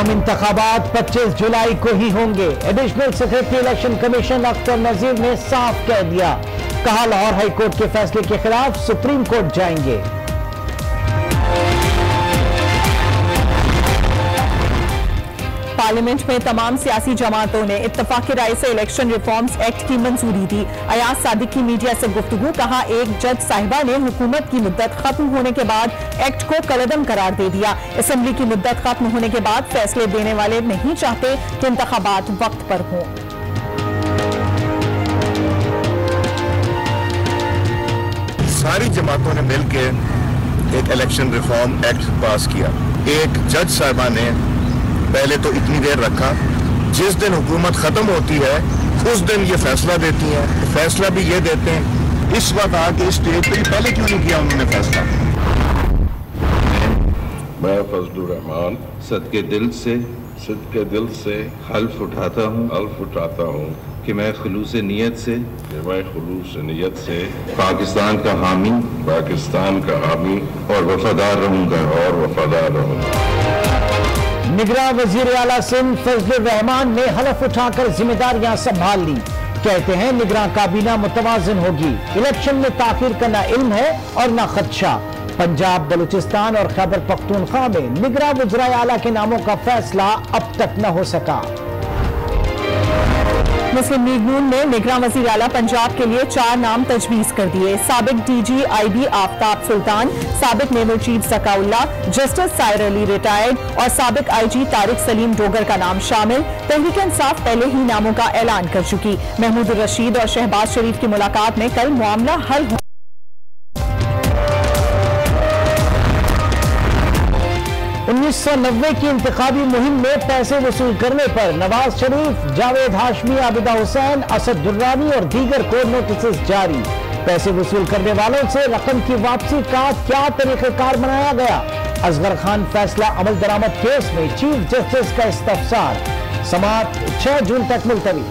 आम इंतखाबात 25 जुलाई को ही होंगे। Additional secretary election commission Akhtar Nazir ने साफ कह दिया, कहा लाहौर हाई कोर्ट के फैसले के खिलाफ सुप्रीम कोर्ट जाएंगे। पार्लियामेंट में तमाम सियासी जमातों ने इत्तफाकी राय से इलेक्शन रिफॉर्म्स एक्ट की मंजूरी दी। अयाज सादिक की मीडिया से गुफ्तगू, कहा एक जज साहिबा ने हुकूमत की मुद्दत खत्म होने के बाद एक्ट को कलअदम करार दे दिया। असेंबली की मुद्दत खत्म होने के बाद फैसले देने वाले नहीं चाहते कि इंतखाबात वक्त पर हों। सारी जमातों ने मिलकर एक इलेक्शन रिफॉर्म एक्ट पास किया। एक जज साहिबा ने पहले तो इतनी देर रखा, जिस दिन हुकूमत खत्म होती है उस दिन ये फैसला देती है। फैसला भी ये देते हैं इस वक्त आके इस स्टेज पे, पहले क्यों नहीं किया उन्होंने फैसला। मैं फजलुर रहमान सदके दिल से हल्फ उठाता हूँ कि मैं खुलूस नीयत से पाकिस्तान का हामी और वफादार रहूँगा। निगरान वजीर आला सिंध फजलुर रहमान ने हलफ उठाकर जिम्मेदारियां संभाल ली। कहते हैं निगरान काबीना मुतवाजिन होगी। इलेक्शन में ताखीर का ना इल्म है और ना खदशा। पंजाब, बलूचिस्तान और खैबर पख्तूनख्वा में निगरान वज़ीर आला के नामों का फैसला अब तक न हो सका। मुस्लिम लीग नून ने निगरान वज़ीर आला पंजाब के लिए 4 नाम तजवीज कर दिए। साबिक DG IB आफ्ताब सुल्तान, साबिक member chief Zakaullah, justice Sair Ali retired और साबिक IG तारिक सलीम डोगर का नाम शामिल। तहरीक इंसाफ पहले ही नामों का ऐलान कर चुकी। महमूद रशीद और शहबाज शरीफ की मुलाकात में कल मामला हल हो। 1990 की इंतखाबी मुहिम में पैसे वसूल करने पर नवाज शरीफ, जावेद हाशमी, आबिदा हुसैन, असद दुर्रानी और दीगर को नोटिस जारी। पैसे वसूल करने वालों से रकम की वापसी का क्या तरीक़ाकार बनाया गया। असगर खान फैसला अमल दरामद केस में चीफ जस्टिस का इस्तफसार। समाअत 6 जून तक मुलतवी।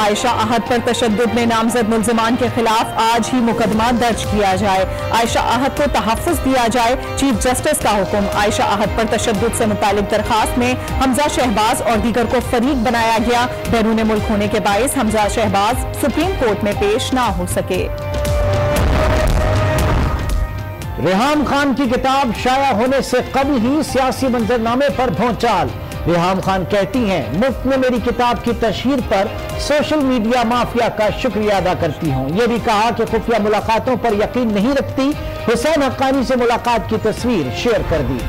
आयशा आहद पर तशद्दुद में नामजद मुल्जिमान के खिलाफ आज ही मुकदमा दर्ज किया जाए। आयशा आहद को तहफ़्फ़ुज़ दिया जाए, चीफ जस्टिस का हुक्म। आयशा आहद पर तशद्दुद से मुतालिक दरखास्त में हमजा शहबाज और दीगर को फरीक बनाया गया। बैरून मुल्क होने के बाइस हमजा शहबाज सुप्रीम कोर्ट में पेश ना हो सके। रेहाम खान की किताब शाया होने से कबल ही सियासी मंजरनामे पर भौचाल। रेहाम खान कहती हैं, मुफ्त में मेरी किताब की तशहीर पर सोशल मीडिया माफिया का शुक्रिया अदा करती हूँ। यह भी कहा कि खुफिया मुलाकातों पर यकीन नहीं रखती। हुसैन हक्कानी से मुलाकात की तस्वीर शेयर कर दी।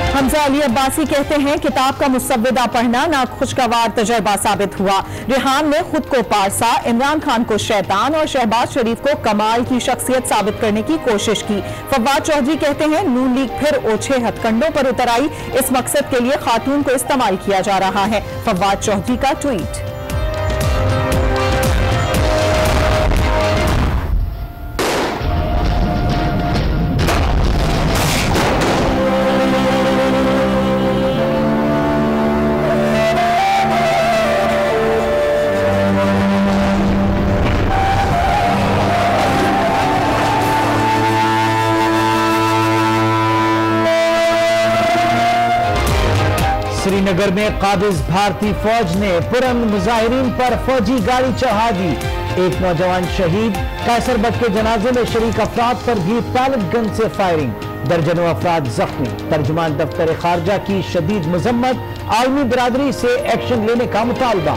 हमजा अली अब्बासी कहते हैं, किताब का मुसव्विदा पढ़ना नाखुशगवार तजर्बा साबित हुआ। रेहान ने खुद को पारसा, इमरान खान को शैतान और शहबाज शरीफ को कमाल की शख्सियत साबित करने की कोशिश की। फवाद चौधरी कहते हैं, नून लीग फिर ओछे हथकंडों पर उतर आई। इस मकसद के लिए खातून को इस्तेमाल किया जा रहा है। फवाद चौधरी का ट्वीट। श्रीनगर में काबिज भारतीय फौज ने पुरअमन मुजाहिरीन पर फौजी गाड़ी चढ़ा दी। एक नौजवान शहीद। कैसरबग के जनाजे में शरीक अफराद पर भी पैलेट गन से फायरिंग। दर्जनों अफराद जख्मी। तर्जुमान दफ्तर खारजा की शदीद मजम्मत। आलमी बिरादरी से एक्शन लेने का मुतालबा।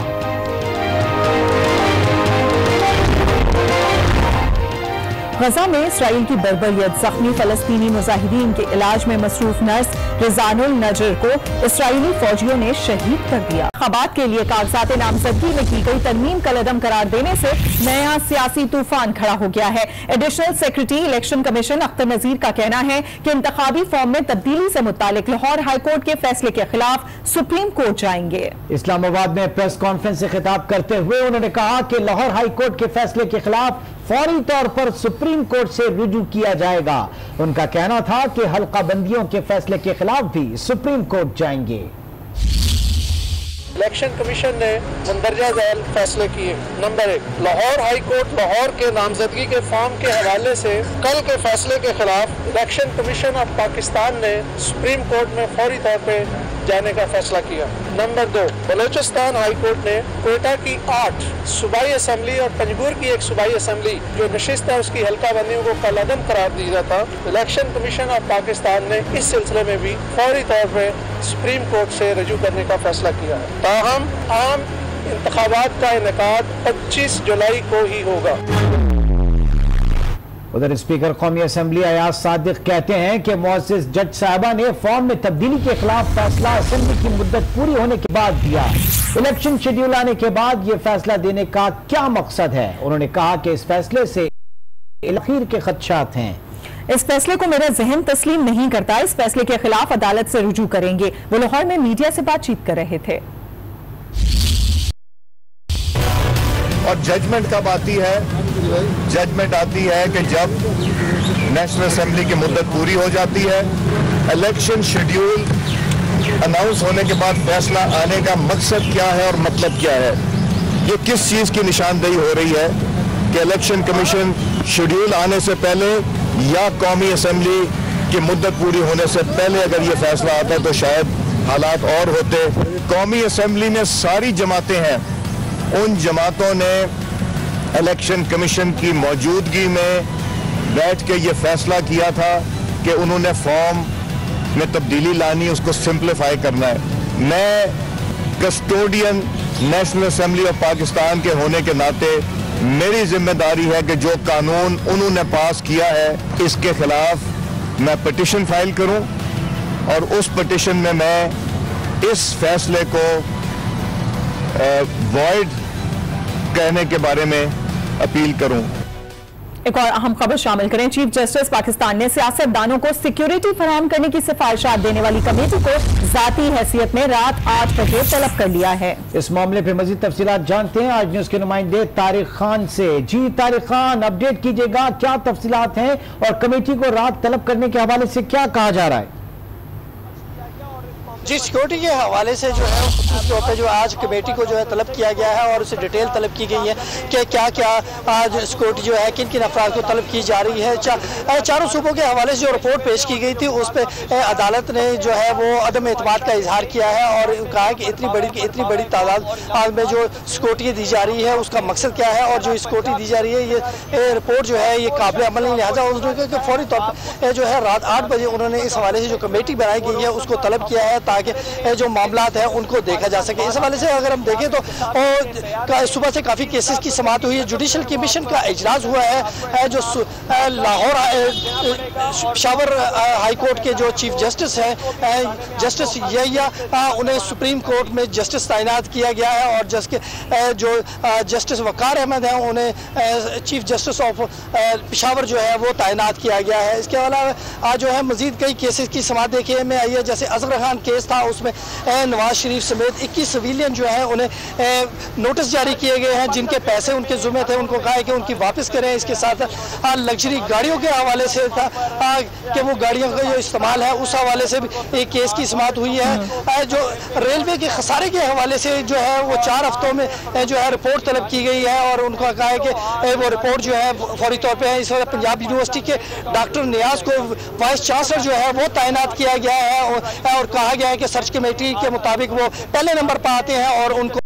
गजा में इसराइल की बर्बरियत। जख्मी फलस्तीनी मुजाहिदीन के इलाज में मसरूफ नर्स रिजानुल नजर को इसराइली फौजियों ने शहीद कर दिया। इंतखाबात के लिए कागजात नामजदगी में की गई तरमीम कलअदम करार देने से नया सियासी तूफान खड़ा हो गया है। Additional secretary election commission Akhtar Nazir का कहना है कि इंतखाबी फॉर्म में तब्दीली से मुतालिक लाहौर हाईकोर्ट के फैसले के खिलाफ सुप्रीम कोर्ट जाएंगे। इस्लामाबाद में प्रेस कॉन्फ्रेंस से खिताब करते हुए उन्होंने कहा कि लाहौर हाईकोर्ट के फैसले के खिलाफ फौरी तौर पर सुप्रीम कोर्ट से रुजू किया जाएगा। उनका कहना था कि हल्का बंदियों के फैसले के खिलाफ भी सुप्रीम कोर्ट जाएंगे। इलेक्शन कमीशन ने मंदरजा झैल फैसले किए। Number 1, Lahore high court Lahore के नामजदगी के फॉर्म के हवाले से कल के फैसले के खिलाफ इलेक्शन कमीशन ऑफ पाकिस्तान ने सुप्रीम कोर्ट में फौरी तौर पर जाने का फैसला किया। नंबर 2, बलोचिस्तान हाई कोर्ट ने कोयटा की 8 सूबाई असम्बली और पंजगुर की एक सूबाई असम्बली जो नशिस्त है उसकी हल्का बंदियों को कलअदम करार दिया था। इलेक्शन कमीशन ऑफ पाकिस्तान ने इस सिलसिले में भी फौरी तौर पर सुप्रीम कोर्ट से रजू करने का फैसला किया है। ताहम आम इंतखाबात का इनेकाद 25 जुलाई को ही होगा। उधर स्पीकर कौमी असम्बली अयाज सादिक कहते हैं कि मुअज़्ज़िज़ जज साहिबा ने फॉर्म में तब्दीली के खिलाफ फैसला असम्बली की मुद्दत पूरी होने के बाद दिया। इलेक्शन शेड्यूल आने के बाद यह फैसला देने का क्या मकसद है? उन्होंने कहा कि इस फैसले से अखीर के खदशात हैं। इस फैसले को मेरा जहन तस्लीम नहीं करता। इस फैसले के खिलाफ अदालत से रुजू करेंगे। वो लाहौर में मीडिया से बातचीत कर रहे थे। और जजमेंट कब आती है? जजमेंट आती है कि जब नेशनल असेंबली की मुद्दत पूरी हो जाती है, इलेक्शन शेड्यूल अनाउंस होने के बाद फैसला आने का मकसद क्या है और मतलब क्या है। ये किस चीज की निशानदेही हो रही है कि इलेक्शन कमीशन शेड्यूल आने से पहले या कौमी असेंबली की मुद्दत पूरी होने से पहले अगर ये फैसला आता है तो शायद हालात और होते। कौमी असेंबली में सारी जमातें हैं, उन जमातों ने इलेक्शन कमीशन की मौजूदगी में बैठ के ये फैसला किया था कि उन्होंने फॉर्म में तब्दीली लानी, उसको सिंप्लीफाई करना है। मैं custodian national assembly of Pakistan के होने के नाते मेरी जिम्मेदारी है कि जो कानून उन्होंने पास किया है इसके खिलाफ मैं पिटिशन फाइल करूं और उस पिटिशन में मैं इस फैसले को वॉइड कहने के बारे में अपील करूं। एक और अहम खबर शामिल करें। चीफ जस्टिस पाकिस्तान ने सियासतदानों को सिक्योरिटी फराहम करने की सिफारिशात देने वाली कमेटी को जाती हैसियत में रात 8 बजे तलब कर लिया है। इस मामले पर मजीद तफसीलात जानते हैं आज न्यूज के नुमाइंदे तारिक खान से। जी तारिक खान, अपडेट कीजिएगा, क्या तफसीलात हैं और कमेटी को रात तलब करने के हवाले से क्या कहा जा रहा है? जी, सिक्योरिटी के हवाले से जो है खुसूस तौर पर जो आज कमेटी को जो है तलब किया गया है और उसे डिटेल तलब की गई है कि क्या क्या आज सिक्योरिटी जो है किन किन अफराद को तलब की जा रही है। चारों सूबों के हवाले से जो रिपोर्ट पेश की गई थी उस पर अदालत ने जो है वो अदम एतमाद का इजहार किया है और कहा है कि इतनी बड़ी तादाद में जो सिक्योरिटी दी जा रही है उसका मकसद क्या है और जो सिक्योरिटी दी जा रही है ये रिपोर्ट जो है ये काबिल अमल नहीं। लिहाजा उन्होंने फौरी तौर पर जो है रात 8 बजे उन्होंने इस हवाले से जो कमेटी बनाई गई है उसको तलब किया है ताकि जो मामलात हैं उनको देखा जा सके। इस हवाले से अगर हम देखें तो सुबह से काफ़ी केसेस की समाअत हुई है। जुडिशल कमीशन का इजलास हुआ है जो लाहौर पेशावर हाई कोर्ट के जो चीफ जस्टिस हैं जस्टिस यहिया उन्हें सुप्रीम कोर्ट में जस्टिस तैनात किया गया है और जो जस्टिस वकार अहमद हैं उन्हें चीफ जस्टिस ऑफ पेशावर जो है वो तैनात किया गया है। इसके अलावा आज जो है मजीद कई केसेस की समाअत देखने में आई है। जैसे अजहर खान केस था उसमें नवाज शरीफ समेत 21 सिविलियन जो है उन्हें नोटिस जारी किए गए हैं जिनके पैसे उनके जुम्मे थे, उनको कहा है कि उनकी वापस करें। इसके साथ लग्जरी गाड़ियों के हवाले से था कि वो गाड़ियों का जो इस्तेमाल है उस हवाले से भी एक केस की समाअत हुई है। जो रेलवे के खसारे के हवाले से जो है वो 4 हफ्तों में जो है रिपोर्ट तलब की गई है और उनको कहा है कि वो रिपोर्ट जो है फौरी तौर पर है। इस वक्त पंजाब यूनिवर्सिटी के डॉक्टर नियाज को वाइस चांसलर जो है वो तैनात किया गया है और कहा गया है कि सर्च कमेटी के मुताबिक वो पहले नंबर पर आते हैं और उनको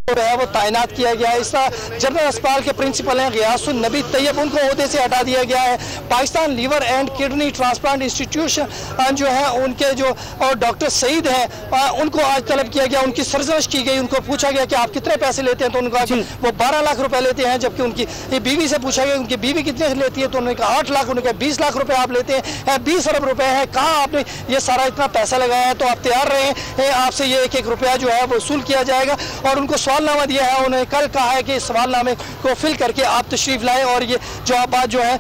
है वो तैनात किया गया है। इस तरह जनरल अस्पताल के प्रिंसिपल हैं गियासुन नबी तैयब, उनको ओहदे से हटा दिया गया है। Pakistan liver and kidney transplant institution जो है उनके जो और डॉक्टर सईद हैं उनको आज तलब किया गया, उनकी सरजश की गई। उनको पूछा गया कि आप कितने पैसे लेते हैं तो उन्होंने कहा कि वो 12 लाख रुपए लेते हैं। जबकि उनकी बीवी से पूछा गया उनकी बीवी कितने लेती है तो उन्होंने कहा 8 लाख। उन्होंने कहा 20 लाख रुपए आप लेते हैं, 20 अरब रुपए है, कहाँ आपने ये सारा इतना पैसा लगाया है, तो आप तैयार रहे आपसे ये 1-1 रुपया जो है वसूल किया जाएगा। और उनको सवालनामा दिया है, उन्होंने कल कहा है कि इस सवालनामे को फिल करके आप तशरीफ लाएं और ये जवाब जो है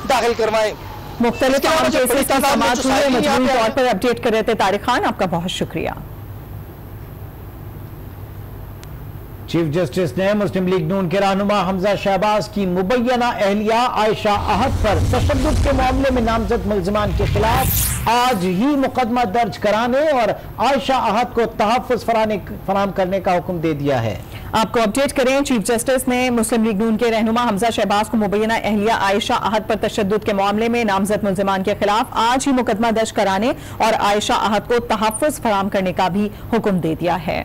दाखिल करवाएं। मुख्तलिफ केसेस की समाअत हुई, मजबूरी तौर पर अपडेट कर रहे थे तारिक खान, आपका बहुत शुक्रिया। चीफ जस्टिस ने मुस्लिम लीग नून के रहनुमा हमजा शहबाज की मुबैना अहलिया आयशा आहद पर तशद्दुद के मामले में नामजद मुल्जिमान के खिलाफ आज ही मुकदमा दर्ज कराने और आयशा आहद को तहफ़्फ़ुज़ फराहम करने का हुक्म दे दिया है। आपको अपडेट करें, चीफ जस्टिस ने मुस्लिम लीग नून के रहनुमा हमजा शहबाज को मुबैना अहलिया आयशा आहद पर तशद्दुद के मामले में नामजद मुल्जिमान के खिलाफ आज ही मुकदमा दर्ज कराने और आयशा आहद को तहफ़्फ़ुज़ फराहम करने का भी हुक्म दे दिया है।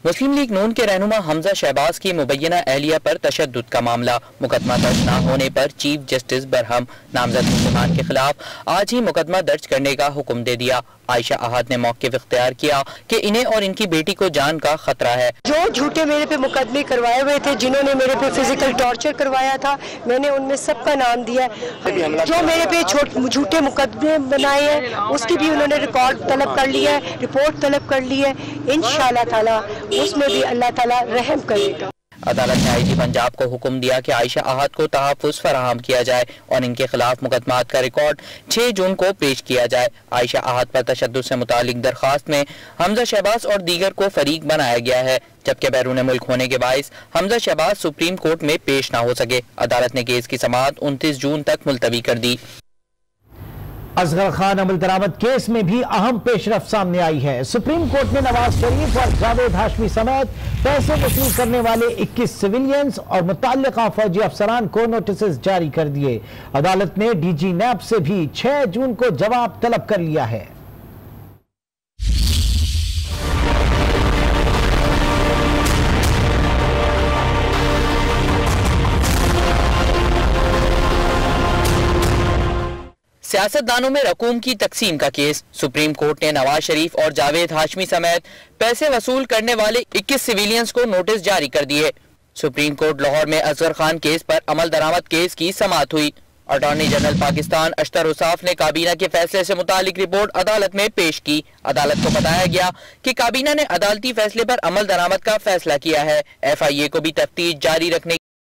मुस्लिम लीग नून के रहनुमा हमजा शहबाज की मुबैना अहलिया पर तशद्दुद का मामला, मुकदमा दर्ज न होने पर चीफ जस्टिस बरहम नामजद मुल्जिमान के खिलाफ आज ही मुकदमा दर्ज करने का हुक्म दे दिया। आयशा आहद ने मौक़िफ़ इख्तियार किया कि इन्हें और इनकी बेटी को जान का खतरा है। जो झूठे मेरे पे मुकदमे करवाए हुए थे, जिन्होंने मेरे पे फिजिकल टॉर्चर करवाया था, मैंने उनमें सबका नाम दिया है। जो मेरे पे झूठे मुकदमे बनाए हैं उसकी भी उन्होंने रिकॉर्ड तलब कर लिया है, रिपोर्ट तलब कर ली है। इंशाअल्लाह ताला उसमें भी अल्लाह ताला रहम करेगा। अदालत ने आईजी पंजाब को हुक्म दिया कि आयशा आहद को तहफ़्फ़ुज़ फराहम किया जाए और इनके खिलाफ मुकदमात का रिकॉर्ड 6 जून को पेश किया जाए। आयशा आहद पर तशद्दुद से मुतालिक दरख्वास्त में हमजा शहबाज और दीगर को फरीक बनाया गया है, जबकि बैरून मुल्क होने के बाइस हमजा शहबाज सुप्रीम कोर्ट में पेश न हो सके। अदालत ने केस की समाअत 29 जून तक मुलतवी कर दी। असगर खान अमल दरामद केस में भी अहम पेशरफ सामने आई है। सुप्रीम कोर्ट ने नवाज शरीफ और जावेद हाशमी समेत पैसे वसूल करने वाले 21 सिविलियंस और मुतल्लिका फौजी अफसरान को नोटिस जारी कर दिए। अदालत ने डीजी नैब से भी 6 जून को जवाब तलब कर लिया है। सियासतदानों में रकूम की तकसीम का केस, सुप्रीम कोर्ट ने नवाज शरीफ और जावेद हाशमी समेत पैसे वसूल करने वाले 21 सिविलियंस को नोटिस जारी कर दिए। सुप्रीम कोर्ट लाहौर में असगर खान केस पर अमल दरामद केस की समाअत हुई। अटॉर्नी जनरल पाकिस्तान अशतर उसाफ ने काबीना के फैसले से मुतालिक रिपोर्ट अदालत में पेश की। अदालत को बताया गया कि काबीना ने अदालती फैसले पर अमल दरामद का फैसला किया है। FIA को भी तफ्तीश जारी रखने